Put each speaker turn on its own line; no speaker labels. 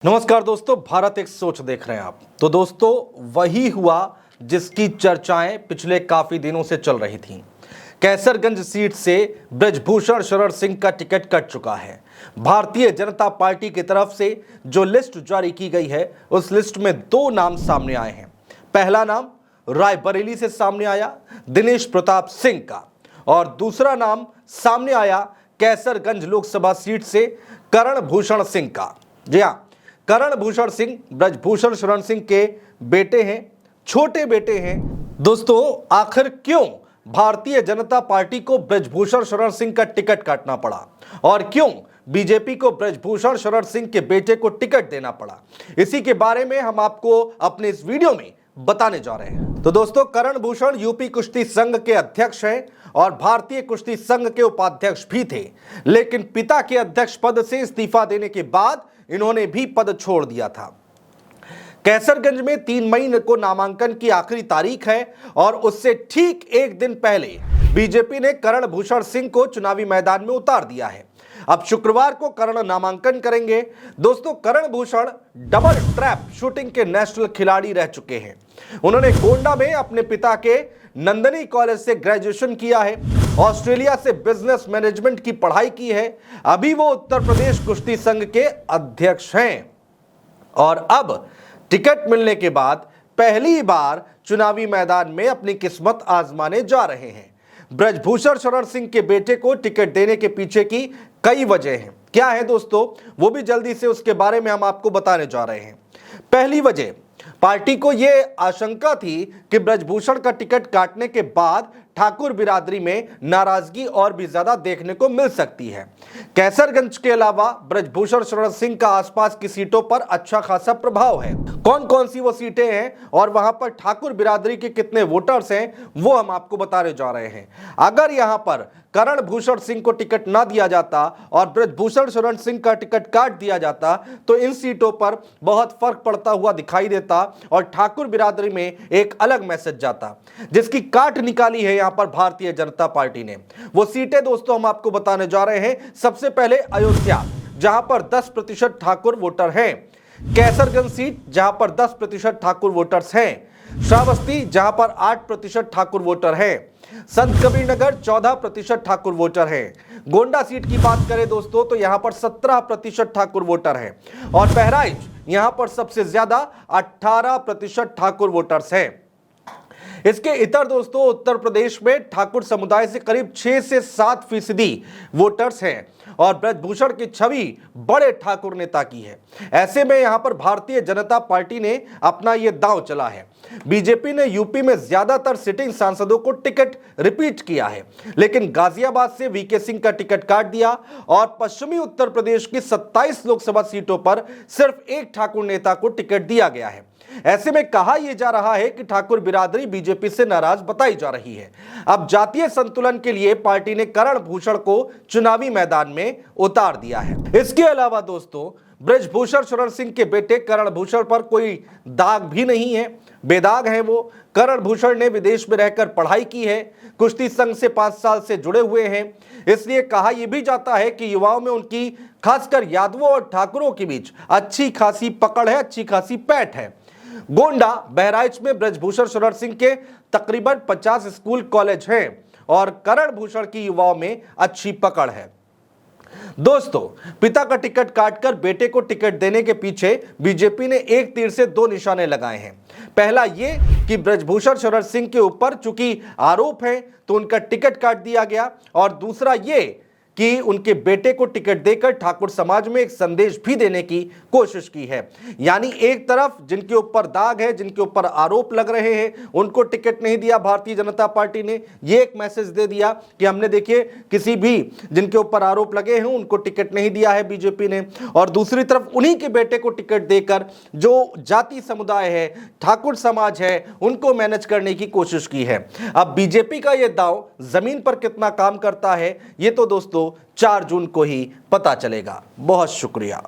नमस्कार दोस्तों, भारत एक सोच देख रहे हैं आप। तो दोस्तों, वही हुआ जिसकी चर्चाएं पिछले काफी दिनों से चल रही थीं। कैसरगंज सीट से ब्रजभूषण शरण सिंह का टिकट कट चुका है। भारतीय जनता पार्टी की तरफ से जो लिस्ट जारी की गई है, उस लिस्ट में दो नाम सामने आए हैं। पहला नाम रायबरेली से सामने आया, दिनेश प्रताप सिंह का, और दूसरा नाम सामने आया कैसरगंज लोकसभा सीट से करण भूषण सिंह का। जी हाँ, करण भूषण सिंह ब्रजभूषण शरण सिंह के बेटे हैं, छोटे बेटे हैं। दोस्तों, आखिर क्यों भारतीय जनता पार्टी को ब्रजभूषण शरण सिंह का टिकट काटना पड़ा और क्यों बीजेपी को ब्रजभूषण शरण सिंह के बेटे को टिकट देना पड़ा, इसी के बारे में हम आपको अपने इस वीडियो में बताने जा रहे हैं। तो दोस्तों, करण भूषण यूपी कुश्ती संघ के अध्यक्ष हैं और भारतीय कुश्ती संघ के उपाध्यक्ष भी थे, लेकिन पिता के अध्यक्ष पद से इस्तीफा देने के बाद इन्होंने भी पद छोड़ दिया था। कैसरगंज में 3 मई को नामांकन की आखिरी तारीख है और उससे ठीक एक दिन पहले बीजेपी ने करण भूषण सिंह को चुनावी मैदान में उतार दिया है। अब शुक्रवार को करण नामांकन करेंगे। दोस्तों, करण भूषण डबल ट्रैप शूटिंग के नेशनल खिलाड़ी रह चुके हैं। उन्होंने गोंडा में अपने पिता के नंदनी कॉलेज से ग्रेजुएशन किया है, ऑस्ट्रेलिया से बिजनेस मैनेजमेंट की पढ़ाई की है। अभी वो उत्तर प्रदेश कुश्ती संघ के अध्यक्ष हैं और अब टिकट मिलने के बाद पहली बार चुनावी मैदान में अपनी किस्मत आजमाने जा रहे हैं। ब्रजभूषण शरण सिंह के बेटे को टिकट देने के पीछे की कई वजह हैं। क्या है दोस्तों, वो भी जल्दी से उसके बारे में हम आपको बताने जा रहे हैं। पहली वजह, पार्टी को यह आशंका थी कि ब्रजभूषण का टिकट काटने के बाद ठाकुर बिरादरी में नाराजगी और भी ज्यादा देखने को मिल सकती है। कैसरगंज के अलावा ब्रजभूषण शरण सिंह का आसपास की सीटों पर अच्छा खासा प्रभाव है। कौन कौन सी वो सीटें हैं और वहां पर ठाकुर बिरादरी के कितने वोटर्स हैं, वो हम आपको बताने जा रहे हैं। अगर यहां पर करण भूषण सिंह को टिकट ना दिया जाता और ब्रजभूषण शरण सिंह का टिकट काट दिया जाता तो इन सीटों पर बहुत फर्क पड़ता हुआ दिखाई देता और ठाकुर बिरादरी में एक अलग मैसेज जाता, जिसकी काट निकाली है यहां पर भारतीय जनता पार्टी ने। वो सीटें दोस्तों हम आपको बताने जा रहे हैं। सबसे पहले अयोध्या, जहां पर 10% ठाकुर वोटर हैं। कैसरगंज सीट, जहां पर 10% ठाकुर वोटर्स हैं। श्रावस्ती, जहां पर 8% ठाकुर वोटर हैं। संत कबीर नगर 14% ठाकुर वोटर हैं। गोंडा सीट की बात करें दोस्तों तो यहां पर 17% ठाकुर वोटर हैं और बहराइच, यहां पर सबसे ज्यादा 18% ठाकुर वोटर्स हैं। इसके इतर दोस्तों, उत्तर प्रदेश में ठाकुर समुदाय से करीब 6 से 7% वोटर्स हैं और ब्रजभूषण की छवि बड़े ठाकुर नेता की है। ऐसे में यहां पर भारतीय जनता पार्टी ने अपना यह दांव चला है। बीजेपी ने यूपी में ज्यादातर सिटिंग सांसदों को टिकट रिपीट किया है, लेकिन गाजियाबाद से वीके सिंह का टिकट काट दिया और पश्चिमी उत्तर प्रदेश की 27 लोकसभा सीटों पर सिर्फ एक ठाकुर नेता को टिकट दिया गया है। ऐसे में कहा यह जा रहा है कि ठाकुर बिरादरी बीजेपी से नाराज बताई जा रही है। अब जातीय संतुलन के लिए पार्टी ने करण भूषण को चुनावी मैदान में उतार दिया है। इसके अलावा दोस्तों, ब्रजभूषण शरण सिंह के बेटे करण भूषण पर कोई दाग भी नहीं है, बेदाग हैं वो। करण भूषण ने विदेश में रहकर पढ़ाई की है, कुश्ती संघ से 5 साल से जुड़े हुए हैं। इसलिए कहा यह भी जाता है कि युवाओं में उनकी, खासकर यादवों और ठाकुरों के बीच अच्छी खासी पकड़ है, अच्छी खासी पैठ है। गोंडा, बहराइच में ब्रजभूषण शरण सिंह के तकरीबन 50 स्कूल कॉलेज हैं और करण भूषण की युवाओं में अच्छी पकड़ है। दोस्तों, पिता का टिकट काटकर बेटे को टिकट देने के पीछे बीजेपी ने एक तीर से 2 निशाने लगाए हैं। पहला ये कि ब्रजभूषण शरण सिंह के ऊपर चूंकि आरोप है तो उनका टिकट काट दिया गया, और दूसरा ये कि उनके बेटे को टिकट देकर ठाकुर समाज में एक संदेश भी देने की कोशिश की है। यानी एक तरफ जिनके ऊपर दाग है, जिनके ऊपर आरोप लग रहे हैं, उनको टिकट नहीं दिया भारतीय जनता पार्टी ने, ये एक मैसेज दे दिया कि हमने देखिए किसी भी जिनके ऊपर आरोप लगे हैं उनको टिकट नहीं दिया है बीजेपी ने, और दूसरी तरफ उन्हीं के बेटे को टिकट देकर जो जाति समुदाय है, ठाकुर समाज है, उनको मैनेज करने की कोशिश की है। अब बीजेपी का यह दांव जमीन पर कितना काम करता है, ये तो दोस्तों 4 जून को ही पता चलेगा। बहुत शुक्रिया।